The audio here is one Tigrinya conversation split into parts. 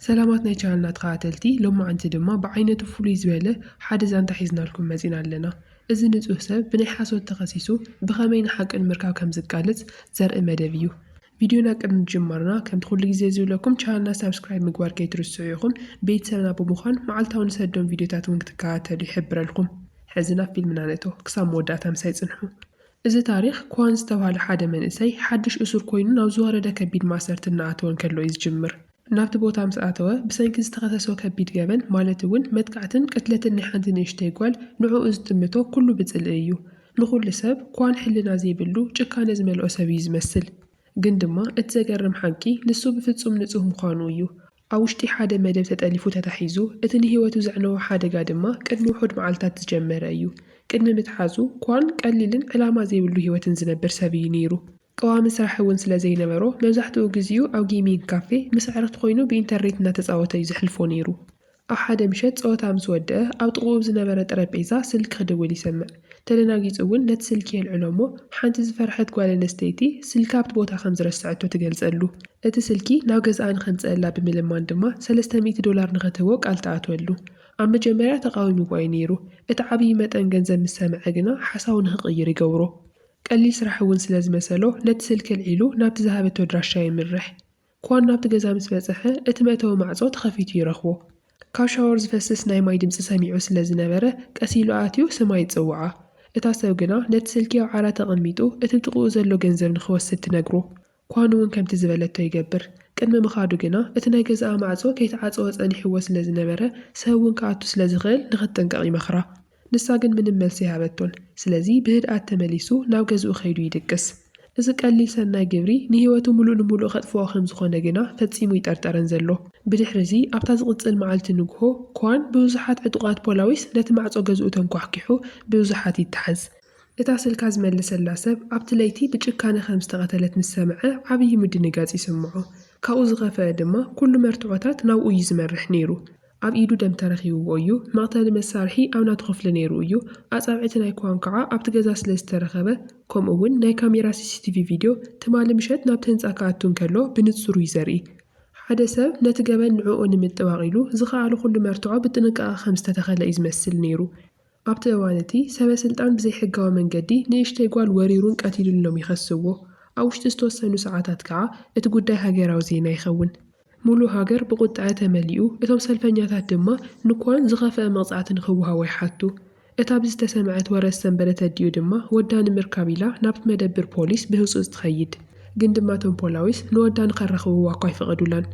ሰላማት ናይ ቻናልና ተኸታተልቲ ሎማዓንቲ ድማ ብዓይነቱ ፍሉይ ዝበለ ሓደ ዛንታ ሒዝናልኩም መፂና ኣለና። እዚ ንጹህ ሰብ ብናይ ሓሶት ተኸሲሱ ብኸመይ ንሓቅን ምርካብ ከም ዝቃልጽ ዘርኢ መደብ እዩ። ቪድዮና ቅድሚ ጅማርና ከምቲ ኩሉ ግዜ ዝብለኩም ቻናልና ሳብስክራይብ ምግባር ከይትርስዑ ኢኹም ቤተሰብና ብምዃን መዓልታዊ ንሰዶም ቪድዮታት እውን ክትከታተሉ ይሕብረልኩም። ሕዚ ናብ ፊልምና ነእቶ ክሳብ መወዳእታ ምሳይ ጽንሑ። እዚ ታሪክ ኳን ዝተባህለ ሓደ መንእሰይ ሓድሽ እሱር ኮይኑ ናብ ዝወረደ ከቢድ ማእሰርቲ እናኣተወ ከሎ እዩ ዝጅምር። ናብቲ ቦታ ምስ ኣተወ ብሰንኪ ዝተኸሰሶ ከቢድ ገበን ማለት እውን መጥቃዕትን ቅትለትን ናይ ሓንቲ ንእሽተይ ጓል ንዕኡ ዝጥምቶ ኩሉ ብጽልኢ እዩ። ንኹሉ ሰብ ኳን ሕልና ዘይብሉ ጭካነ ዝመልኦ ሰብ እዩ ዝመስል። ግን ድማ እቲ ዘገርም ሓቂ ንሱ ብፍጹም ንጹህ ምዃኑ እዩ። ኣብ ውሽጢ ሓደ መደብ ተጠሊፉ ተታሒዙ እቲ ንህይወቱ ዘዕነወ ሓደጋ ድማ ቅድሚ ውሑድ መዓልታት ዝጀመረ እዩ። ቅድሚ ምትሓዙ ኳን ቀሊልን ዕላማ ዘይብሉ ህይወትን ዝነብር ሰብ እዩ ነይሩ። ቀዋሚ ስራሕ እውን ስለ ዘይነበሮ መብዛሕትኡ ግዚኡ ኣብ ጌሚንግ ካፌ ምስ ኣዕርኽቲ ኮይኑ ብኢንተርኔት እናተፃወተ እዩ ዘሕልፎ ነይሩ። ኣብ ሓደ ምሸት ፀወታ ምስ ወድአ ኣብ ጥቕኡ ዝነበረ ጠረጴዛ ስልኪ ክድውል ይሰምዕ። ተደናጊጹ እውን ነቲ ስልኪ የልዕሎ እሞ ሓንቲ ዝፈርሐት ጓል ኣንስተይቲ ስልካ ኣብቲ ቦታ ከም ዝረስዐቶ ትገልጸሉ። እቲ ስልኪ ናብ ገዝኣ ንኸምፅአላ ብምልማን ድማ $300 ንኽትህቦ ቃል ተኣትወሉ። ኣብ መጀመርያ ተቃዊምዎ እዩ ነይሩ። እቲ ዓብዪ መጠን ገንዘብ ምስ ሰምዐ ግና ሓሳቡ ንኽቕይር ይገብሮ። ቀሊል ስራሕ እውን ስለ ዝመሰሎ ነቲ ስልኪ ልዒሉ ናብቲ ዝሃበቶ ድራሻ ይምርሕ። ኳን ናብቲ ገዛ ምስ በጽሐ እቲ መእተዊ ማዕጾ ተኸፊቱ ይረኽቦ። ካብ ሻወር ዝፈስስ ናይ ማይ ድምፂ ሰሚዑ ስለ ዝነበረ ቀሲሉ ኣትዩ ስማ ይጽውዓ። እታ ሰብ ግና ነቲ ስልኪ ኣብ ዓራ ተቐሚጡ እቲ ጥቕኡ ዘሎ ገንዘብ ንኽወስድ ትነግሮ። ኳን እውን ከምቲ ዝበለቶ ይገብር። ቅድሚ ምኻዱ ግና እቲ ናይ ገዛኣ ማዕጾ ከይተዓፀወ ጸኒሕዎ ስለ ዝነበረ ሰብ እውን ክኣቱ ስለ ዝኽእል ንኽትጠንቀቕ ይመኽራ። ንሳ ግን ምንም መልሲ ይሃበቶን። ስለዚ ብህድኣት ተመሊሱ ናብ ገዝኡ ኸይዱ ይድቅስ። እዚ ቀሊል ሰናይ ግብሪ ንህይወቱ ሙሉእ ንሙሉእ ኸጥፍኦ ከም ዝኾነ ግና ፈጺሙ ይጠርጠረን ዘሎ። ብድሕሪ እዚ ኣብታ ዝቕጽል መዓልቲ ንግሆ ኳን ብብዙሓት ዕጡቓት ፖላዊስ ነቲ ማዕጾ ገዝኡ ተንኳሕኪሑ ብብዙሓት ይተሓዝ። እታ ስልካ ዝመልሰላ ሰብ ኣብቲ ለይቲ ብጭካነ ከም ዝተቐተለት ምስ ሰምዐ ዓብዪ ምድንጋጽ ይስምዖ። ካብኡ ዝኸፍአ ድማ ኩሉ መርትዖታት ናብኡ እዩ ዝመርሕ ነይሩ። ኣብ ኢዱ ደም ተረኺብዎ እዩ። መቕተሊ መሳርሒ ኣብ ናቱ ክፍሊ ነይሩ እዩ። ኣጻብዕቲ ናይ ኳን ከዓ ኣብቲ ገዛ ስለ ዝተረኸበ ከምኡ እውን ናይ ካሜራ ሲሲቲቪ ቪድዮ ትማሊ ምሸት ናብቲ ህንጻ ክኣቱ እንከሎ ብንጹር እዩ ዘርኢ። ሓደ ሰብ ነቲ ገበን ንዕኡ ንምጥባቕ ኢሉ ዝኸኣለ ኩሉ መርትዖ ብጥንቃቐ ከም ዝተተኸለ እዩ ዝመስል ነይሩ። ኣብቲ እዋን እቲ ሰበስልጣን ብዘይሕጋዊ መንገዲ ንእሽተይ ጓል ወሪሩን ቀቲሉን ኢሎም ይኸስዎ። ኣብ ውሽጢ ዝተወሰኑ ሰዓታት ከዓ እቲ ጉዳይ ሃገራዊ ዜና ይኸውን። ሙሉእ ሃገር ብቁጣዐ ተመሊኡ እቶም ሰልፈኛታት ድማ ንኳን ዝኸፍአ መቕጻዕቲ ንኽውሃቦ ይሓቱ። እታ ብዝተሰምዐት ወረስ ሰንበደት ኣዲኡ ድማ ወዳ ንምርካብ ኢላ ናብቲ መደብር ፖሊስ ብህፁፅ ትኸይድ። ግን ድማ እቶም ፖላዊስ ንወዳ ንኸረኽብዋ እኳ ይፈቐዱላን።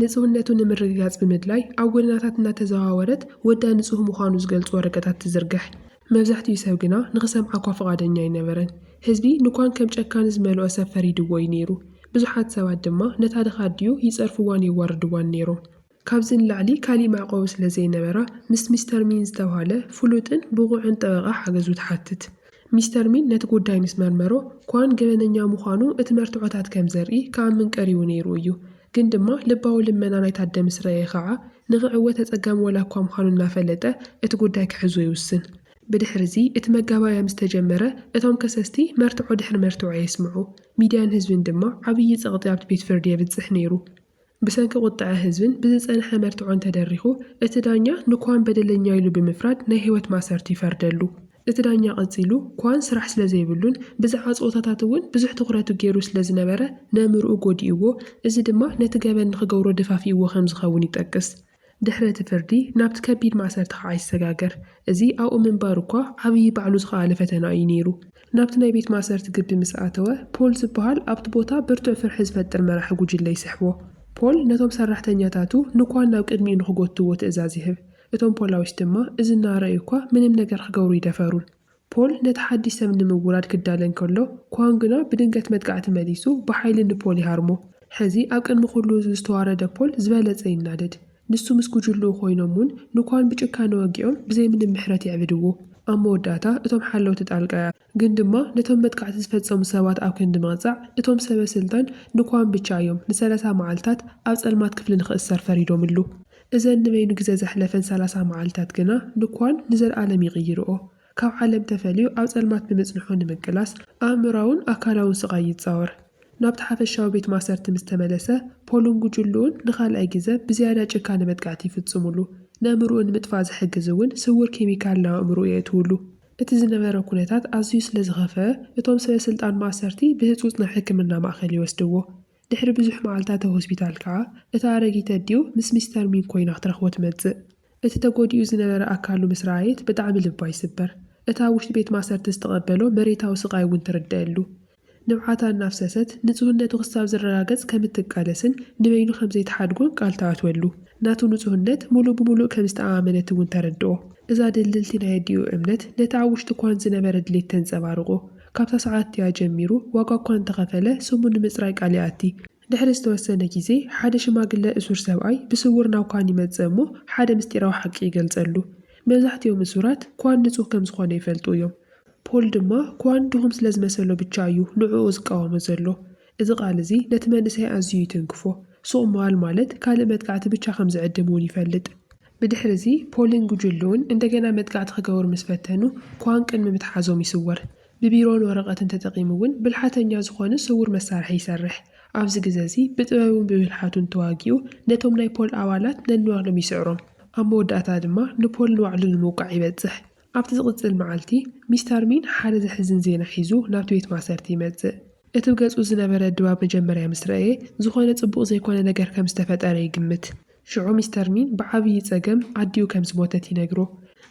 ንጽህነቱ ንምርግጋጽ ብምድላይ ኣብ ጎደናታት እናተዘዋወረት ወዳ ንጹህ ምዃኑ ዝገልጹ ወረቀታት ትዝርግሕ። መብዛሕትኡ ሰብ ግና ንኽሰምዓ እኳ ፈቓደኛ ኣይነበረን። ህዝቢ ንኳን ከም ጨካኒ ዝመልኦ ሰብ ፈሪድዎ እዩ ነይሩ። ብዙሓት ሰባት ድማ ነታ ድኻድዩ ይጸርፍዋን ይዋርድዋን ነይሮም። ካብዚ ንላዕሊ ካሊእ ማዕቆብ ስለ ዘይነበራ ምስ ሚስተር ሚን ዝተባሃለ ፍሉጥን ብቑዕን ጠበቓ ሓገዙ ትሓትት። ሚስተር ሚን ነቲ ጉዳይ ምስ መርመሮ ኳን ገበነኛ ምዃኑ እቲ መርትዖታት ከም ዘርኢ ከኣምን ቀሪቡ ነይሩ እዩ። ግን ድማ ልባዊ ልመና ናይ ታደ ምስ ረአየ ከዓ ንኽዕወ ተጸጋሚ ወላ እኳ ምዃኑ እናፈለጠ እቲ ጉዳይ ክሕዞ ይውስን። ብድሕሪ እዚ እቲ መጋባእያ ምስ ተጀመረ እቶም ከሰስቲ መርትዖ ድሕሪ መርትዖ የስምዑ። ሚድያን ህዝብን ድማ ዓብዪ ጸቕጢ ኣብቲ ቤት ፍርዲ የብጽሕ ነይሩ። ብሰንኪ ቁጣዐ ህዝብን ብዝጸንሐ መርትዖን ተደሪኹ እቲ ዳኛ ንኳን በደለኛ ኢሉ ብምፍራድ ናይ ህይወት ማሰርቲ ይፈርደሉ። እቲ ዳኛ ቐጺሉ ኳን ስራሕ ስለ ዘይብሉን ብዛዕባ ጾታታት እውን ብዙሕ ትኹረቱ ገይሩ ስለ ዝነበረ ነምርኡ ጐዲእዎ። እዚ ድማ ነቲ ገበን ንኽገብሮ ደፋፊእዎ ከም ዝኸውን ይጠቅስ። ድሕሪ እቲ ፍርዲ ናብቲ ከቢድ ማእሰርቲ ከዓ ይሰጋገር። እዚ ኣብኡ ምንባር እኳ ዓብዪ ባዕሉ ዝኸኣለ ፈተና እዩ ነይሩ። ናብቲ ናይ ቤት ማእሰርቲ ግቢ ምስ ኣተወ ፖል ዝበሃል ኣብቲ ቦታ ብርቱዕ ፍርሒ ዝፈጥር መራሒ ጉጅለ ይስሕቦ። ፖል ነቶም ሰራሕተኛታቱ ንኳን ናብ ቅድሚኡ ንኽጎትዎ ትእዛዝ ይህብ። እቶም ፖላዊስ ድማ እዚ እናረኣዩ እኳ ምንም ነገር ክገብሩ ይደፈሩን። ፖል ነቲ ሓድሽ ሰብ ንምውራድ ክዳለን ከሎ ኳን ግና ብድንገት መጥቃዕቲ መሊሱ ብሓይሊ ንፖል ይሃርሞ። ሕዚ ኣብ ቅድሚ ኩሉ ዝተዋረደ ፖል ዝበለጸ ይናደድ። ንሱ ምስ ጉጅሉ ኮይኖም እውን ንኳን ብጭካነ ወጊኦም ብዘይ ምንም ምሕረት ይዕብድዎ። ኣብ መወዳእታ እቶም ሓለውቲ ጣልቃያ ግን ድማ ነቶም መጥቃዕቲ ዝፈጸሙ ሰባት ኣብ ክንዲ መቕጻዕ እቶም ሰበስልጣን ንኳን ብቻ እዮም ን30 መዓልታት ኣብ ጸልማት ክፍሊ ንኽእሰር ፈሪዶምሉ። እዘን ንበይኑ ግዜ ዘሕለፈን 30 መዓልታት ግና ንኳን ንዘለኣለም ይቕይርኦ። ካብ ዓለም ተፈልዩ ኣብ ጸልማት ብምጽንሖ ንምቅላስ ኣእምራውን ኣካላውን ስቓይ ይጻወር። نابت حافشاو بيت ماسرت مستملسة بولون جلون نخال أي جزء بزيادة ጭካኔ መጥቃዕቲ ይፍጽሙሉ ንኣእምሮኡ ንምጥፋእ ዝሕግዝ እውን ስውር ኬሚካል ናብ ኣእምሮኡ የእትውሉ እቲ ዝነበረ ኩነታት ኣዝዩ ስለ ዝኸፍአ እቶም ሰበስልጣን ማእሰርቲ ብህፁፅ ናብ ሕክምና ማእኸል ይወስድዎ ድሕሪ ብዙሕ መዓልታት ኣብ ሆስፒታል ከዓ እታ ኣረጊት ኣዲኡ ምስ ሚስተር ሚን ኮይና ክትረኽቦ ትመጽእ እቲ ተጎዲኡ ዝነበረ ኣካሉ ምስ ረኣየት ብጣዕሚ ልባ ይስበር እታ ውሽጢ ቤት ማእሰርቲ ዝተቐበሎ መሬታዊ ስቃይ እውን ትርድአሉ ንብዓታ እናፍሰሰት ንጹህነቱ ክሳብ ዝረጋገጽ ከም እትቃለስን ንበይኑ ከም ዘይተሓድጎን ቃል ተኣትወሉ ናቱ ንጹህነት ሙሉእ ብሙሉእ ከም ዝተኣመነት እውን ተረድኦ እዛ ድልድልቲ ናይ ኣዲኡ እምነት ነቲ ኣብ ውሽጢ እኳን ዝነበረ ድሌት ተንጸባርቆ ካብታ ሰዓት እያ ጀሚሩ ዋጋ እኳ እንተኸፈለ ስሙ ንምጽራይ ቃል ይኣቲ ድሕሪ ዝተወሰነ ግዜ ሓደ ሽማግለ እሱር ሰብኣይ ብስውር ናብ ኳን ይመጽእ እሞ ሓደ ምስጢራዊ ሓቂ ይገልጸሉ መብዛሕትኦም እሱራት ኳን ንጹህ ከም ዝኾነ ይፈልጡ እዮም ፖል ድማ ኳን ድኹም ስለ ዝመሰሎ ብቻ እዩ ንዕኡ ዝቃወሞ ዘሎ እዚ ቃል እዚ ነቲ መንእሰይ ኣዝዩ ይትንክፎ ሱቕ መዋል ማለት ካልእ መጥቃዕቲ ብቻ ከም ዝዕድም እውን ይፈልጥ ብድሕሪ እዚ ፖልን ጉጅሉን እንደገና መጥቃዕቲ ክገብሩ ምስ ፈተኑ ኳን ቅድሚ ምትሓዞም ይስወር ብቢሮን ወረቐትን ተጠቒሙ እውን ብልሓተኛ ዝኾነ ስውር መሳርሒ ይሰርሕ ኣብዚ ግዜ እዚ ብጥበቡን ብብልሓቱን ተዋጊኡ ነቶም ናይ ፖል ኣባላት ነንዋግሎም ይስዕሮም ኣብ መወዳእታ ድማ ንፖል ንባዕሉ ንምውቃዕ ይበጽሕ ኣብቲ ዝቕጽል መዓልቲ ሚስተር ሚን ሓደ ዘሕዝን ዜና ሒዙ ናብቲ ቤት ማእሰርቲ ይመጽእ እቲ ብገጹ ዝነበረ ድባብ መጀመርያ ምስ ረአየ ዝኾነ ጽቡቕ ዘይኮነ ነገር ከም ዝተፈጠረ ይግምት ሽዑ ሚስተር ሚን ብዓብዪ ጸገም ኣዲኡ ከም ዝሞተት ይነግሮ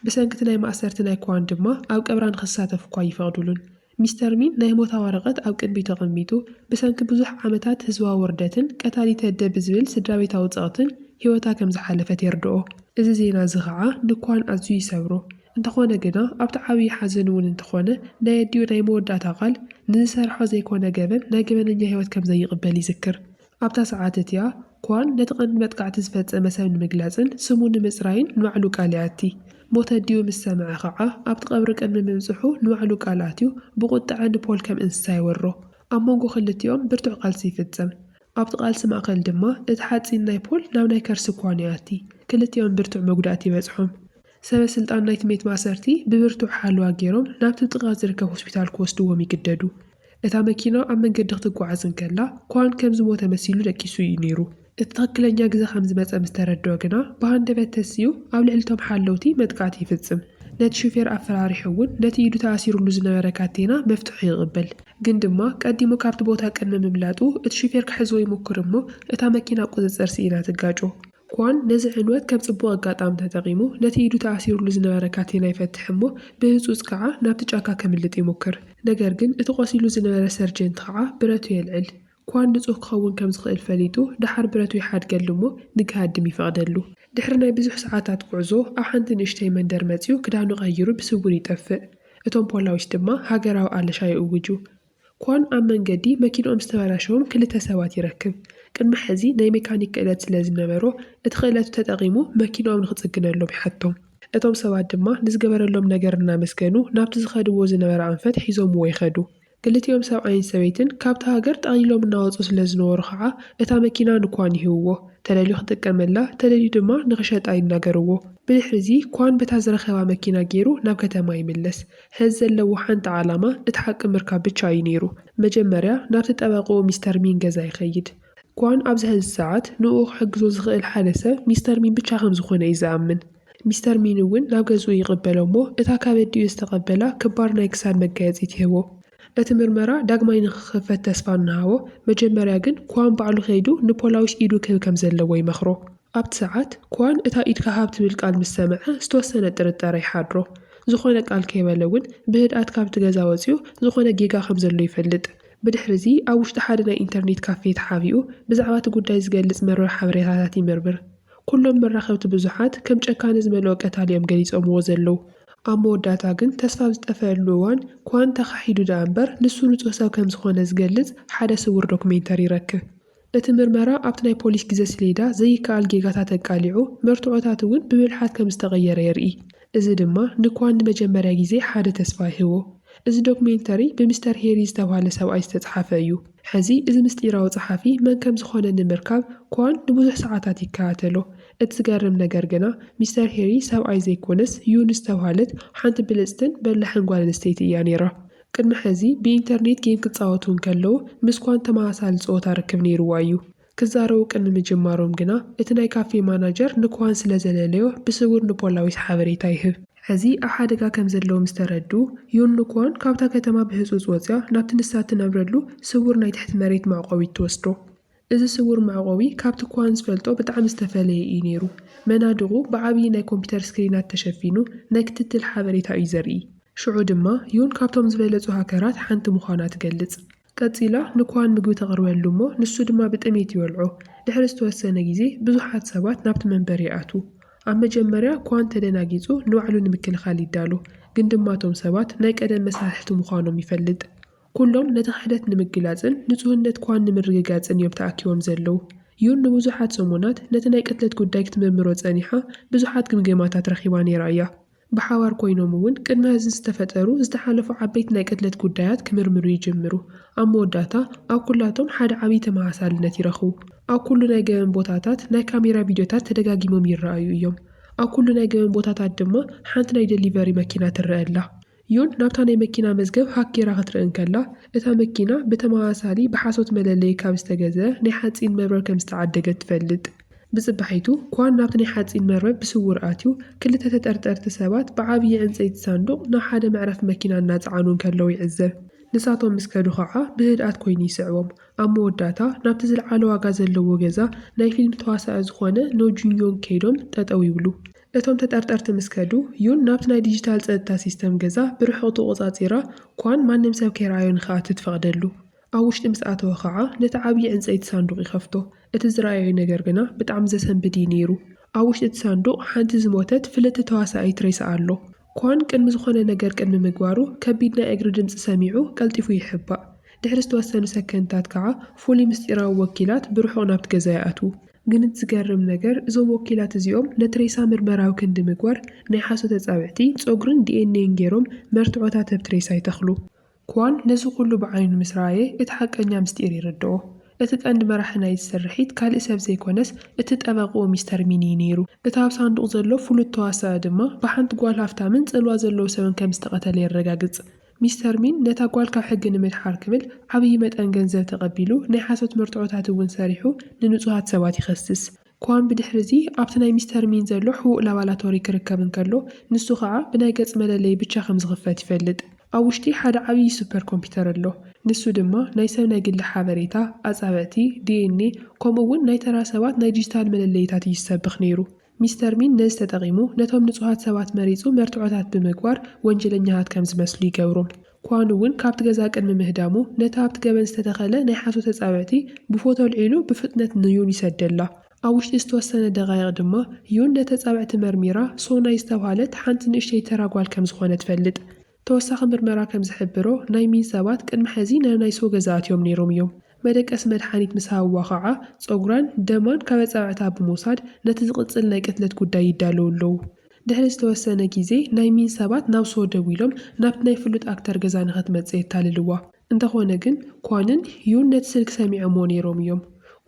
ብሰንኪቲ ናይ ማእሰርቲ ናይ ኳን ድማ ኣብ ቀብራ ንኽሳተፍ እኳ ይፈቕዱሉን ሚስተር ሚን ናይ ሞታ ወረቐት ኣብ ቅድሚቱ ተቐሚጡ ብሰንኪ ብዙሕ ዓመታት ህዝባዊ ውርደትን ቀታሊት ኣደ ብዝብል ስድራ ቤታዊ ጸቕትን ህይወታ ከም ዝሓለፈት የርድኦ እዚ ዜና እዚ ከዓ ንኳን ኣዝዩ ይሰብሮ እንተኾነ ግና ኣብቲ ዓብዪ ሓዘን እውን እንተኾነ ናይ ኣዲኡ ናይ መወዳእታ ቃል ንዝሰርሖ ዘይኮነ ገበን ናይ ገበነኛ ህይወት ከም ዘይቕበል ይዝክር ኣብታ ሰዓት እትያ ኳን ነቲ ቀንዲ መጥቃዕቲ ዝፈጸመ ሰብ ንምግላጽን ስሙ ንምጽራይን ንባዕሉ ቃል ይኣቲ ሞት ኣዲኡ ምስ ሰምዐ ከዓ ኣብቲ ቀብሪ ቅድሚ ምብጽሑ ንባዕሉ ቃል ኣትዩ ብቁጥዐ ንፖል ከም እንስሳ ይወሮ ኣብ መንጎ ክልቲኦም ብርቱዕ ቃልሲ ይፍጸም ኣብቲ ቃልሲ ማእኸል ድማ እቲ ሓፂን ናይ ፖል ናብ ናይ ከርሲ ኳን ይኣቲ ክልቲኦም ብርቱዕ መጉዳእቲ ይበጽሖም ሰበስልጣን ናይቲ ቤት ማእሰርቲ ብብርቱዕ ሓልዋ ገይሮም ናብቲ ጥቓ ዝርከብ ሆስፒታል ክወስድዎም ይግደዱ እታ መኪና ኣብ መንገዲ ክትጓዓዝ እንከላ ኳን ከም ዝሞተ መሲሉ ደቂሱ እዩ ነይሩ እቲ ትኽክለኛ ግዜ ከም ዝመጸ ምስ ተረድኦ ግና ብሃንደበት ተስዩ ኣብ ልዕሊቶም ሓለውቲ መጥቃዕቲ ይፍጽም ነቲ ሹፌር ኣፈራሪሑ እውን ነቲ ኢዱ ተኣሲሩሉ ዝነበረ ካቴና መፍትሑ ይቕበል ግን ድማ ቀዲሙ ካብቲ ቦታ ቅድሚ ምምላጡ እቲ ሹፌር ክሕዝዎ ይሞክር እሞ እታ መኪና ቁፅፅር ሲኢና ትጋጮ ኳን ነዚ ዕንወት ከም ጽቡቕ ኣጋጣሚ ተጠቒሙ ነቲ ኢዱ ተኣሲሩሉ ዝነበረ ካቴና ይፈትሕ እሞ ብህፁፅ ከዓ ናብቲ ጫካ ከምልጥ ይሞክር ነገር ግን እቲ ቆሲሉ ዝነበረ ሰርጀንት ከዓ ብረቱ የልዕል ኳን ንጹህ ክኸውን ከም ዝኽእል ፈሊጡ ድሓር ብረቱ ይሓድገሉ እሞ ንክሃድም ይፈቕደሉ ድሕሪ ናይ ብዙሕ ሰዓታት ጉዕዞ ኣብ ሓንቲ ንእሽተይ መንደር መጺኡ ክዳኑ ቀይሩ ብስውር ይጠፍእ እቶም ፖላዊስ ድማ ሃገራዊ ኣለሻ ይእውጁ ኳን ኣብ መንገዲ መኪንኦም ዝተበላሸዎም ክልተ ሰባት ይረክብ ቅድሚ ሕዚ ናይ ሜካኒክ ክእለት ስለ ዝነበሮ እቲ ክእለቱ ተጠቒሙ መኪንኦም ንኽጽግነሎም ይሓቶም እቶም ሰባት ድማ ንዝገበረሎም ነገር እናመስገኑ ናብቲ ዝኸድዎ ዝነበረ ኣንፈት ሒዞምዎ ይኸዱ ክልቲኦም ሰብኣይን ሰበይትን ካብቲ ሃገር ጠቕሊሎም እናወፁ ስለ ዝነበሩ ከዓ እታ መኪና ንኳን ይህብዎ ተደልዩ ክጥቀመላ ተደልዩ ድማ ንኽሸጣ ይናገርዎ ብድሕሪ እዚ ኳን በታ ዝረኸባ መኪና ገይሩ ናብ ከተማ ይምለስ ሕዚ ዘለዎ ሓንቲ ዓላማ እቲ ሓቂ ምርካብ ብቻ እዩ ነይሩ መጀመርያ ናብቲ ጠበቑ ሚስተር ሚን ገዛ ይኸይድ ኳን ኣብዚ ሕዚ ሰዓት ንኡ ክሕግዞ ዝኽእል ሓደ ሰብ ሚስተር ሚን ብቻ ከም ዝኾነ እዩ ዝኣምን ሚስተር ሚን እውን ናብ ገዝኡ ይቕበሎ እሞ እታ ካብ ኣዲኡ ዝተቐበላ ክባር ናይ ክሳድ መጋየፂት ይህቦ እቲ ምርመራ ዳግማይ ንኽኽፈት ተስፋ እናሃቦ መጀመርያ ግን ኳን ባዕሉ ኸይዱ ንፖላዊስ ኢዱ ክህብ ከም ዘለዎ ይመኽሮ ኣብቲ ሰዓት ኳን እታ ኢድካ ሃብ ትብል ቃል ምስ ሰምዐ ዝተወሰነ ጥርጣረ ይሓድሮ ዝኾነ ቃል ከይበለ እውን ብህድኣት ካብቲ ገዛ ወፂኡ ዝኾነ ጌጋ ከም ዘሎ ይፈልጥ ብድሕሪ እዚ ኣብ ውሽጢ ሓደ ናይ ኢንተርኔት ካፌ ተሓቢኡ ብዛዕባ እቲ ጉዳይ ዝገልጽ መርበብ ሓበሬታታት ይምርምር ኩሎም መራኸብቲ ብዙሓት ከም ጨካነ ዝመልኦ ቀታልዮም ገሊፆምዎ ዘለዉ ኣብ መወዳእታ ግን ተስፋ ዝጠፍአሉ እዋን ኳን ተኻሒዱ ዳ እምበር ንሱ ንጹህ ሰብ ከም ዝኾነ ዝገልጽ ሓደ ስውር ዶክሜንተሪ ይረክብ እቲ ምርመራ ኣብቲ ናይ ፖሊስ ግዜ ሰሌዳ ዘይከኣል ጌጋታት ኣቃሊዑ መርትዖታት እውን ብብልሓት ከም ዝተቐየረ የርኢ እዚ ድማ ንኳን ንመጀመርያ ግዜ ሓደ ተስፋ ይህቦ እዚ ዶክሜንተሪ ብሚስተር ሄሪ ዝተባህለ ሰብኣይ ዝተጻሕፈ እዩ ሕዚ እዚ ምስጢራዊ ጸሓፊ መን ከም ዝኾነ ንምርካብ ኳን ንብዙሕ ሰዓታት ይከታተሎ እቲ ዝገርም ነገር ግና ሚስተር ሄሪ ሰብኣይ ዘይኮነስ ዩን ዝተባህለት ሓንቲ ብልጽትን በላሕን ጓል ኣንስተይቲ እያ ነይራ ቅድሚ ሕዚ ብኢንተርኔት ጌም ክጻወቱ ከለዉ ምስ ኳን ተመሳሳሊ ጸወታ ርክብ ነይሩዋ እዩ። ክዛረቡ ቅድሚ ምጅማሮም ግና እቲ ናይ ካፌ ማናጀር ንኳን ስለ ዘለለዮ ብስውር ንፖላዊስ ሓበሬታ ይህብ። ሕዚ ኣብ ሓደጋ ከም ዘለዎ ምስ ተረድኡ ዩን ንኳን ካብታ ከተማ ብህፁፅ ወፅያ ናብቲ ንሳ ትነብረሉ ስውር ናይ ትሕቲ መሬት መዕቆቢ ትወስዶ። እዚ ስውር መዕቆቢ ካብቲ ኳን ዝፈልጦ ብጣዕሚ ዝተፈለየ እዩ ነይሩ። መናድቑ ብዓብዪ ናይ ኮምፒተር ስክሪናት ተሸፊኑ ናይ ክትትል ሓበሬታ እዩ ዘርኢ። ሽዑ ድማ ዩን ካብቶም ዝበለጹ ሃከራት ሓንቲ ምዃና ትገልጽ። ቀፂላ ንኳን ምግቢ ተቕርበሉ እሞ ንሱ ድማ ብጥሜት ይበልዖ። ድሕሪ ዝተወሰነ ግዜ ብዙሓት ሰባት ናብቲ መንበሪ ይኣትዉ። ኣብ መጀመርያ ኳን ተደናጊጹ ንባዕሉ ንምክልኻል ይዳሎ፣ ግን ድማ እቶም ሰባት ናይ ቀደም መሳርሕቲ ምዃኖም ይፈልጥ። ኩሎም ነቲ ክሕደት ንምግላጽን ንጹህነት ኳን ንምርግጋጽን እዮም ተኣኪቦም ዘለዉ። ዩን ንብዙሓት ሰሙናት ነቲ ናይ ቅትለት ጉዳይ ክትምርምሮ ጸኒሓ ብዙሓት ግምገማታት ረኺባ ነይራ እያ። ብሓባር ኮይኖም እውን ቅድሚ ሕዚ ዝተፈጠሩ ዝተሓለፉ ዓበይቲ ናይ ቅትለት ጉዳያት ክምርምሩ ይጅምሩ። ኣብ መወዳእታ ኣብ ኩላቶም ሓደ ዓብዪ ተመሳሳልነት ይረኽቡ። ኣብ ኩሉ ናይ ገበን ቦታታት ናይ ካሜራ ቪድዮታት ተደጋጊሞም ይረኣዩ እዮም። ኣብ ኩሉ ናይ ገበን ቦታታት ድማ ሓንቲ ናይ ደሊቨሪ መኪና ትረአ ኣላ። ዩን ናብታ ናይ መኪና መዝገብ ሃኬራ ክትርኢ እንከላ እታ መኪና ብተመሳሳሊ ብሓሶት መለለዪ ካብ ዝተገዝአ ናይ ሓፂን መርበብ ከም ዝተዓደገት ትፈልጥ። ብጽባሒቱ ኳን ናብቲ ናይ ሓፂን መርበብ ብስውር ኣትዩ ክልተ ተጠርጠርቲ ሰባት ብዓብዪ ዕንፀይቲ ሳንዱቕ ናብ ሓደ መዕረፊ መኪና እናፀዓኑ ከለዉ ይዕዘብ። ንሳቶም ምስ ከዱ ኸዓ ብህድኣት ኮይኑ ይስዕቦም። ኣብ መወዳእታ ናብቲ ዝለዓለ ዋጋ ዘለዎ ገዛ ናይ ፊልም ተዋሳኢ ዝኾነ ኖጁንዮን ከይዶም ጠጠው ይብሉ። እቶም ተጠርጠርቲ ምስ ከዱ ዩን ናብቲ ናይ ዲጂታል ፀጥታ ሲስተም ገዛ ብርሑቕ ተቖፃፂራ ኳን ማንም ሰብ ከይረኣዮ ንኽኣቱ ትፈቕደሉ። ኣብ ውሽጢ ምስ ኣተወ ኸዓ ነቲ ዓብዪ ዕንፀይቲ ሳንዱቕ ይኸፍቶ። እቲ ዝረኣዮ ነገር ግና ብጣዕሚ ዘሰንብድ እዩ ነይሩ። ኣብ ውሽጢ እቲ ሳንዱቕ ሓንቲ ዝሞተት ፍልቲ ተዋሳኢት ሬሳ ኣሎ። ኳን ቅድሚ ዝኾነ ነገር ቅድሚ ምግባሩ ከቢድ ናይ እግሪ ድምፂ ሰሚዑ ቀልጢፉ ይሕባእ። ድሕሪ ዝተወሰኑ ሰከንድታት ከዓ ፍሉይ ምስጢራዊ ወኪላት ብርሑቕ ናብቲ ገዛ ይኣትዉ። ግን እቲ ዝገርም ነገር እዞም ወኪላት እዚኦም ነቲ ሬሳ ምርመራዊ ክንዲ ምግባር ናይ ሓሶተ ጻብዕቲ ፀጉርን ዲኤንኤን ገይሮም መርትዖታት ኣብቲ ሬሳ ይተኽሉ። ኳን ነዚ ኩሉ ብዓይኑ ምስ ረኣየ እቲ ሓቀኛ ምስጢር ይርድኦ። እቲ ቀንዲ መራሒ ናይ ዝስርሒት ካልእ ሰብ ዘይኮነስ እቲ ጠበቕኡ ሚስተር ሚኒ ነይሩ። እቲ ኣብ ሳንዱቕ ዘሎ ፍሉጥ ተዋሳኢ ድማ ብሓንቲ ጓል ሃፍታምን ጽልዋ ዘለዎ ሰብን ከም ዝተቐተለ የረጋግጽ። ሚስተር ሚን ነታ ጓል ካብ ሕጊ ንምድሓር ክብል ዓብዪ መጠን ገንዘብ ተቐቢሉ ናይ ሓሶት መርትዖታት እውን ሰሪሑ ንንጹሃት ሰባት ይኸስስ። ኳን ብድሕሪዚ ኣብቲ ናይ ሚስተር ሚን ዘሎ ሕቡእ ላቦራቶሪ ክርከብ እንከሎ ንሱ ከዓ ብናይ ገጽ መለለዪ ብቻ ከም ዝኽፈት ይፈልጥ። ኣብ ውሽጢ ሓደ ዓብዪ ሱፐር ኮምፒተር ኣሎ። ንሱ ድማ ናይ ሰብ ናይ ግሊ ሓበሬታ፣ ኣጻብዕቲ፣ ዲኤንኤ ከምኡውን ናይ ተራ ሰባት ናይ ዲጂታል መለለዪታት እዩ ዝሰብኽ ነይሩ። ሚስተር ሚን ነዚ ተጠቒሙ ነቶም ንጹሃት ሰባት መሪጹ መርትዖታት ብምግባር ወንጀለኛታት ከም ዝመስሉ ይገብሮም። ኳን እውን ካብቲ ገዛ ቅድሚ ምህዳሙ ነቲ ኣብቲ ገበን ዝተተኸለ ናይ ሓሶተ ጻብዕቲ ብፎቶ ልዒሉ ብፍጥነት ንዩን ይሰደላ። ኣብ ውሽጢ ዝተወሰነ ደቓይቕ ድማ ዩን ነቲ ጻብዕቲ መርሚራ ሶናይ ዝተባሃለት ሓንቲ ንእሽተይ ተራ ጓል ከም ዝኾነ ትፈልጥ። ተወሳኺ ምርመራ ከም ዝሕብሮ ናይ ሚን ሰባት ቅድሚ ሕዚ ናይ ሶ ገዛ ኣትዮም ነይሮም እዮም። መደቀሲ መድሓኒት ምስ ሃብዋ ኸዓ ፀጉራን ደማን ካብ ኣጻብዕታ ብምውሳድ ነቲ ዝቕፅል ናይ ቅትለት ጉዳይ ይዳለዉ ኣለዉ። ድሕሪ ዝተወሰነ ግዜ ናይ ሚን ሰባት ናብ ሶ ደው ኢሎም ናብቲ ናይ ፍሉጥ ኣክተር ገዛ ንኽትመጽእ የታልልዋ። እንተኾነ ግን ኳንን ዩን ነቲ ስልኪ ሰሚዖሞ ነይሮም እዮም።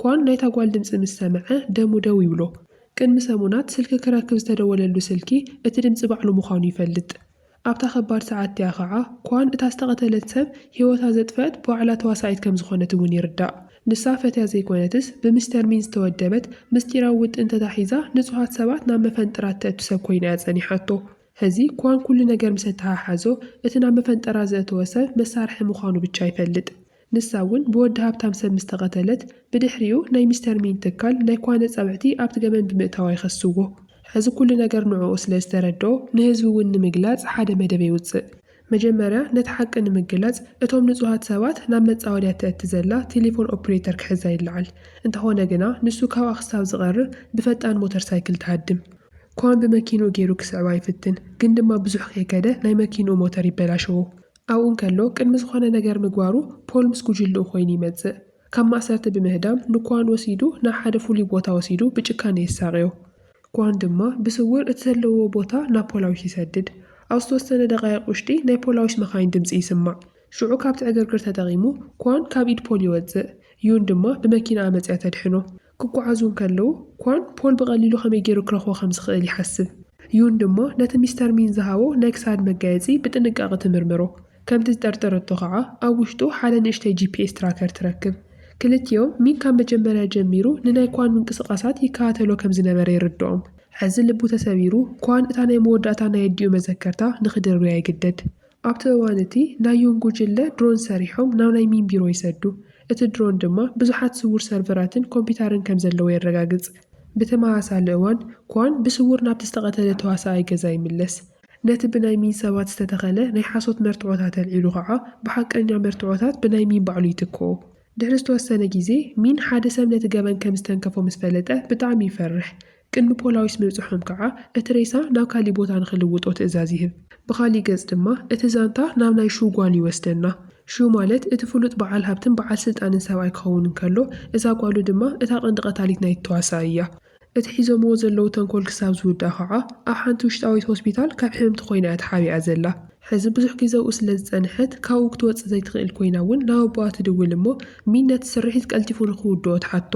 ኳን ናይታ ጓል ድምፂ ምስ ሰምዐ ደሙ ደው ይብሎ። ቅድሚ ሰሙናት ስልኪ ክረክብ ዝተደወለሉ ስልኪ እቲ ድምፂ ባዕሉ ምዃኑ ይፈልጥ። ኣብታ ከባድ ሰዓት እያ ኸዓ ኳን እታ ዝተቐተለት ሰብ ህይወታ ዘጥፍአት ባዕላ ተዋሳኢት ከም ዝኾነት እውን ይርዳእ። ንሳ ፈትያ ዘይኮነትስ ብሚስተር ሚን ዝተወደበት ምስጢራዊ ውጥን ተታሒዛ ንጹሃት ሰባት ናብ መፈንጥራት ተእቱ ሰብ ኮይና እያ ጸኒሓቶ። ሕዚ ኳን ኩሉ ነገር ምስ ተተሓሓዞ እቲ ናብ መፈንጠራ ዘእተወ ሰብ መሳርሒ ምዃኑ ብቻ ይፈልጥ። ንሳ እውን ብወዲ ሃብታም ሰብ ምስ ተቐተለት ብድሕሪኡ ናይ ሚስተር ሚን ትካል ናይ ኳን ጻብዕቲ ኣብቲ ገበን ብምእታዋ ይኸስዎ። ሕዚ ኩሉ ነገር ንዕኡ ስለ ዝተረድኦ ንህዝቢ እውን ንምግላጽ ሓደ መደብ ይውፅእ። መጀመርያ ነቲ ሓቂ ንምግላጽ እቶም ንጹሃት ሰባት ናብ መጻወድያ ተእቲ ዘላ ቴሌፎን ኦፕሬተር ክሕዛ ይለዓል። እንተኾነ ግና ንሱ ካብኣ ክሳብ ዝቐርብ ብፈጣን ሞተር ሳይክል ተሃድም። ኳን ብመኪንኡ ገይሩ ክስዕባ ይፍትን፣ ግን ድማ ብዙሕ ከይከደ ናይ መኪንኡ ሞተር ይበላሸዎ። ኣብኡ እንከሎ ቅድሚ ዝኾነ ነገር ምግባሩ ፖል ምስ ጉጅልኡ ኮይኑ ይመጽእ። ካብ ማእሰርቲ ብምህዳም ንኳን ወሲዱ ናብ ሓደ ፍሉይ ቦታ ወሲዱ ብጭካነ የሳቅዮ። ኳን ድማ ብስውር እቲ ዘለዎ ቦታ ናብ ፖላዊስ ይሰድድ። ኣብ ዝተወሰነ ደቓይቕ ውሽጢ ናይ ፖላዊስ መኻይን ድምፂ ይስማዕ። ሽዑ ካብቲ ዕግርግር ተጠቒሙ ኳን ካብ ኢድ ፖል ይወፅእ። ዩን ድማ ብመኪና መፅያ ተድሕኖ። ክጓዓዙ ከለዉ ኳን ፖል ብቐሊሉ ከመይ ገይሩ ክረኽቦ ከም ዝኽእል ይሓስብ። ዩን ድማ ነቲ ሚስተር ሚን ዝሃቦ ናይ ክሳድ መጋየፂ ብጥንቃቐ ትምርምሮ። ከም ዝጠርጠረቶ ከዓ ኣብ ውሽጡ ሓደ ንእሽተይ GPS ትራከር ትረክብ። ክልቲኦም ሚን ካብ መጀመርያ ጀሚሩ ንናይ ኳን ምንቅስቓሳት ይከታተሎ ከም ዝነበረ ይርድኦም። ሕዚ ልቡ ተሰቢሩ ኳን እታ ናይ መወዳእታ ናይ ኣዲኡ መዘከርታ ንኽድርብያ ይግደድ። ኣብቲ እዋን እቲ ናይ ዩን ጉጅለ ድሮን ሰሪሖም ናብ ናይ ሚን ቢሮ ይሰዱ። እቲ ድሮን ድማ ብዙሓት ስውር ሰርቨራትን ኮምፒውተርን ከም ዘለዎ የረጋግጽ። ብተመሳሳሊ እዋን ኳን ብስውር ናብቲ ዝተቐተለ ተዋሳኣይ ገዛ ይምለስ። ነቲ ብናይ ሚን ሰባት ዝተተኸለ ናይ ሓሶት መርትዖታት ኣልዒሉ ከዓ ብሓቀኛ መርትዖታት ብናይ ሚን ባዕሉ ይትክኦ። ድሕሪ ዝተወሰነ ግዜ ሚን ሓደ ሰብ ነቲ ገበን ከም ዝተንከፎ ምስ ፈለጠ ብጣዕሚ ይፈርሕ። ቅድሚ ፖላዊስ ምብፅሖም ከዓ እቲ ሬሳ ናብ ካሊእ ቦታ ንኽልውጦ ትእዛዝ ይህብ። ብኻሊእ ገጽ ድማ እቲ ዛንታ ናብ ናይ ሹ ጓል ይወስደና። ሹ ማለት እቲ ፍሉጥ በዓል ሃብትን በዓል ስልጣንን ሰብኣይ ክኸውን እንከሎ እዛ ጓሉ ድማ እታ ቀንዲ ቀታሊት ናይ ተዋሳኢ እያ። እቲ ሒዞምዎ ዘለዉ ተንኮል ክሳብ ዝውዳእ ከዓ ኣብ ሓንቲ ውሽጣዊት ሆስፒታል ካብ ሕምምቲ ኮይና እያ ተሓቢኣ ዘላ። ሕዚ ብዙሕ ግዜኡ ስለ ዝጸንሐት ካብኡ ክትወፅእ ዘይትኽእል ኮይና እውን ናብ ኣቦኣ ትድውል እሞ ሚን ነቲ ስርሒት ቀልጢፉ ንኽውድኦ ትሓቶ።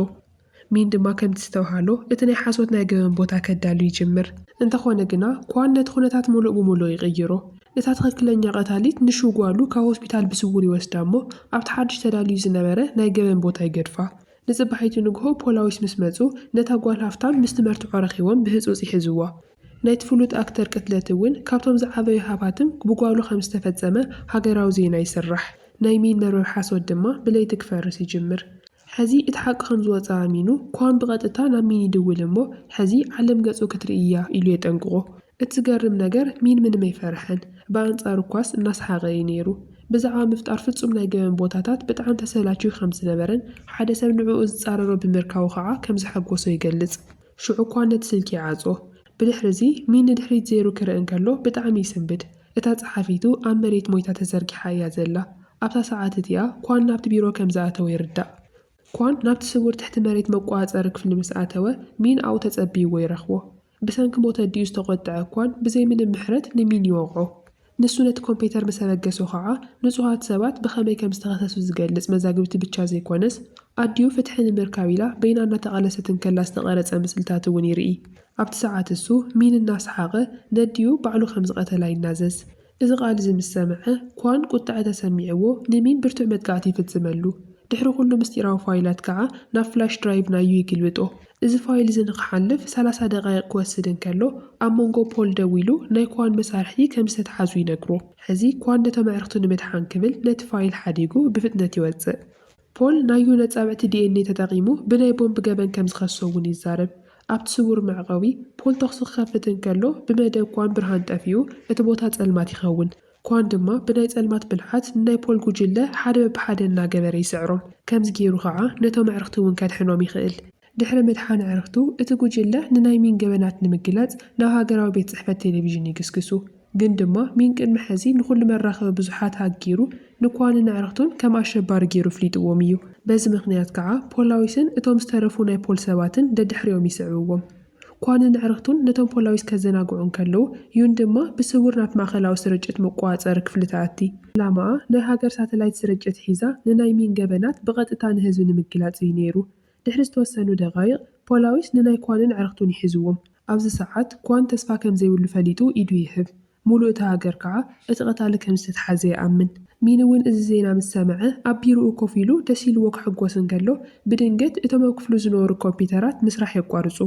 ሚን ድማ ከምቲ ዝተባሃሎ እቲ ናይ ሓሶት ናይ ገበን ቦታ ከዳሉ ይጅምር። እንተኾነ ግና ኳን ነቲ ኩነታት ሙሉእ ብምሉእ ይቕይሮ። እታ ትኽክለኛ ቀታሊት ንሹ ጓሉ ካብ ሆስፒታል ብስውር ይወስዳ እሞ ኣብቲ ሓድሽ ተዳልዩ ዝነበረ ናይ ገበን ቦታ ይገድፋ። ንጽባሒቱ ንግሆ ፖላዊስ ምስ መጹ ነታ ጓል ሃፍታም ምስቲ መርትዖ ረኺቦም ብህፁፅ ይሕዝዋ። ናይቲ ፍሉጥ ኣክተር ቅትለት እውን ካብቶም ዝዓበዩ ሃባትም ብጓሉ ከም ዝተፈጸመ ሃገራዊ ዜና ይስራሕ። ናይ ሚን መርበብ ሓሶት ድማ ብለይቲ ክፈርስ ይጅምር። ሕዚ እቲ ሓቂ ከም ዝወፅኣ ኣሚኑ ኳን ብቐጥታ ናብ ሚን ይድውል እሞ ሕዚ ዓለም ገጹ ክትርእያ ኢሉ የጠንቅቖ። እቲ ዝገርም ነገር ሚን ምንም ኣይፈርሐን። ብኣንጻሩ ኳስ እናሰሓቐ እዩ ነይሩ። ብዛዕባ ምፍጣር ፍጹም ናይ ገበን ቦታታት ብጣዕሚ ተሰላችዩ ከም ዝነበረን ሓደ ሰብ ንዕኡ ዝጻረሮ ብምርካቡ ከዓ ከም ዝሓጎሶ ይገልጽ። ሽዑ ኳን ነቲ ስልኪ ይዓጾ። ብድሕሪዚ ሚን ንድሕሪት ዘይሩ ክርኢ እንከሎ ብጣዕሚ ይስንብድ። እታ ጸሓፊቱ ኣብ መሬት ሞይታ ተዘርጊሓ እያ ዘላ። ኣብታ ሰዓት እቲኣ ኳን ናብቲ ቢሮ ከም ዝኣተወ ይርዳእ። ኳን ናብቲ ስውር ትሕቲ መሬት መቋፀሪ ክፍሊ ምስ ኣተወ ሚን ኣብኡ ተጸቢይዎ ይረኽቦ። ብሰንኪ ሞት ኣዲኡ ዝተቖጥዐ ኳን ብዘይ ምንም ምሕረት ንሚን ይወቕዖ። ንሱ ነቲ ኮምፒተር ምስ ኣበገሶ ከዓ ንጹሃት ሰባት ብኸመይ ከም ዝተኸሰሱ ዝገልጽ መዛግብቲ ብቻ ዘይኮነስ ኣዲኡ ፍትሒ ንምርካብ ኢላ በይና እናተቓለሰትን ከላ ዝተቐረጸ ምስልታት እውን ይርኢ። ኣብቲ ሰዓት እሱ ሚን እናሰሓቐ ነዲኡ ባዕሉ ከም ዝቐተላ ይናዘዝ። እዚ ቓል እዚ ምስ ሰምዐ ኳን ቁጥዐ ተሰሚዕዎ ንሚን ብርቱዕ መጥቃዕቲ ይፍጽመሉ። ድሕሪ ኩሉ ምስጢራዊ ፋይላት ከዓ ናብ ፍላሽ ድራይቭ ናዩ ይግልብጦ። እዚ ፋይል እዚ ንክሓልፍ 30 ደቓይቕ ክወስድ እንከሎ ኣብ መንጎ ፖል ደው ኢሉ ናይ ኳን መሳርሒ ከም ዝተተሓዙ ይነግሮ። ሕዚ ኳን ነቶም ኣዕርኽቱ ንምድሓን ክብል ነቲ ፋይል ሓዲጉ ብፍጥነት ይወፅእ። ፖል ናዩ ነጻብዕቲ ዲኤንኤ ተጠቒሙ ብናይ ቦምቢ ገበን ከም ዝኸሶ እውን ይዛረብ። ኣብቲ ስውር መዕቐዊ ፖል ተኽሲ ክኸፍት እንከሎ ብመደብ ኳን ብርሃን ጠፊኡ እቲ ቦታ ጸልማት ይኸውን። ኳን ድማ ብናይ ጸልማት ብልሓት ናይ ፖል ጉጅለ ሓደ በብሓደ እናገበረ ይስዕሮም። ከምዚ ገይሩ ከዓ ነቶም ኣዕርኽቱ እውን ከድሕኖም ይኽእል። ድሕሪ ምድሓን ኣዕርኽቱ እቲ ጉጅለ ንናይ ሚን ገበናት ንምግላጽ ናብ ሃገራዊ ቤት ጽሕፈት ቴሌቪዥን ይግስግሱ። ግን ድማ ሚን ቅድሚ ሕዚ ንኹሉ መራኸቢ ብዙሓት ሃጊሩ ንኳንን ኣዕርኽቱን ከም ኣሸባሪ ገይሩ ፍሊጥዎም እዩ። በዚ ምኽንያት ከዓ ፖላዊስን እቶም ዝተረፉ ናይ ፖል ሰባትን ደድሕሪኦም ይስዕብዎም። ኳንን ኣዕርኽቱን ነቶም ፖላዊስ ከዘናግዑ እንከለዉ ዩን ድማ ብስውር ናብ ማእኸላዊ ስርጭት መቋፀሪ ክፍሊ ተኣቲ። ዕላማኣ ናይ ሃገር ሳተላይት ስርጭት ሒዛ ንናይ ሚን ገበናት ብቐጥታ ንህዝቢ ንምግላጽ እዩ ነይሩ። ድሕሪ ዝተወሰኑ ደቓይቕ ፖላዊስ ንናይ ኳንን ኣዕርኽቱን ይሕዝዎም። ኣብዚ ሰዓት ኳን ተስፋ ከም ዘይብሉ ፈሊጡ ኢዱ ይህብ። ሙሉእ እቲ ሃገር ከዓ እቲ ቐታሊ ከም ዝተተሓዘ ይኣምን። ሚን እውን እዚ ዜና ምስ ሰምዐ ኣብ ቢሮኡ ኮፍ ኢሉ ደስ ኢልዎ ክሕጎስ እንከሎ ብድንገት እቶም ኣብ ክፍሉ ዝነበሩ ኮምፒተራት ምስራሕ የቋርጹ።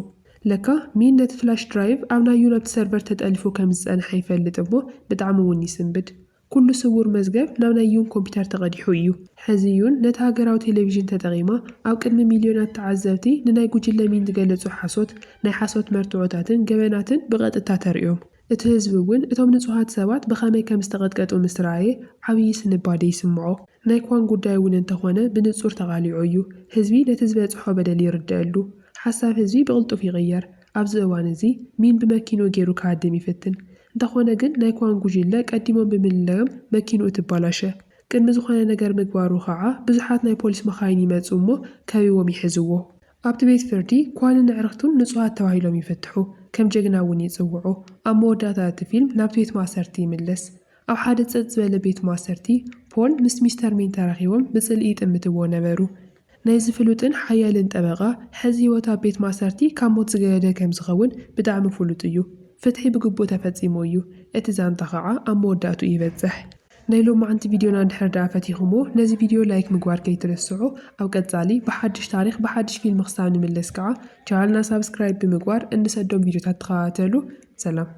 ለካ ሚን ነቲ ፍላሽ ድራይቭ ኣብ ናዩ ናብቲ ሰርቨር ተጠሊፉ ከም ዝጸንሐ ይፈልጥ እሞ ብጣዕሚ እውን ይስንብድ። ኩሉ ስውር መዝገብ ናብ ናይ ዩን ኮምፒተር ተቐዲሑ እዩ። ሕዚ ዩን ነቲ ሃገራዊ ቴሌቪዥን ተጠቒማ ኣብ ቅድሚ ሚልዮናት ተዓዘብቲ ንናይ ጉጅለ ሚን ዝገለጹ ሓሶት ናይ ሓሶት መርትዖታትን ገበናትን ብቐጥታ ተርእዮም። እቲ ህዝቢ እውን እቶም ንጹሃት ሰባት ብኸመይ ከም ዝተቐጥቀጡ ምስ ረኣየ ዓብዪ ስንባደ ይስምዖ። ናይ ኳን ጉዳይ እውን እንተኾነ ብንጹር ተቓሊዑ እዩ። ህዝቢ ነቲ ዝበጽሖ በደል ይርድአሉ። ሓሳብ ህዝቢ ብቕልጡፍ ይቕየር። ኣብዚ እዋን እዚ ሚን ብመኪኑ ገይሩ ካድም ይፍትን። እንተኾነ ግን ናይ ኳን ጉጅለ ቀዲሞም ብምልለዮም መኪንኡ ትባላሸ። ቅድሚ ዝኾነ ነገር ምግባሩ ከዓ ብዙሓት ናይ ፖሊስ መኻይን ይመጹ እሞ ከቢቦም ይሕዝዎ። ኣብቲ ቤት ፍርዲ ኳንን ኣዕርኽቱን ንጹሃት ተባሂሎም ይፍትሑ። ከም ጀግና እውን ይጽውዑ። ኣብ መወዳእታ እቲ ፊልም ናብቲ ቤት ማእሰርቲ ይምለስ። ኣብ ሓደ ጸጥ ዝበለ ቤት ማእሰርቲ ፖል ምስ ሚስተር ሚን ተራኺቦም ብጽልኢ ይጥምትዎ ነበሩ። ናይ ዝፍሉጥን ሓያልን ጠበቓ ሕዚ ህይወት ኣብ ቤት ማእሰርቲ ካብ ሞት ዝገለደ ከም ዝኸውን ብጣዕሚ ፍሉጥ እዩ። ፍትሒ ብግቡእ ተፈጺሙ እዩ። እቲ ዛንታ ከዓ ኣብ መወዳእቱ ይበጽሕ። ናይ ሎማዓንቲ ቪድዮና እንድሕር ደኣ ፈቲኹሞ ነዚ ቪድዮ ላይክ ምግባር ከይትረስዑ። ኣብ ቀጻሊ ብሓድሽ ታሪክ ብሓድሽ ፊልም ክሳብ ንምለስ ከዓ ቻናልና ሳብስክራይብ ብምግባር እንሰዶም ቪድዮታት ተኸታተሉ። ሰላም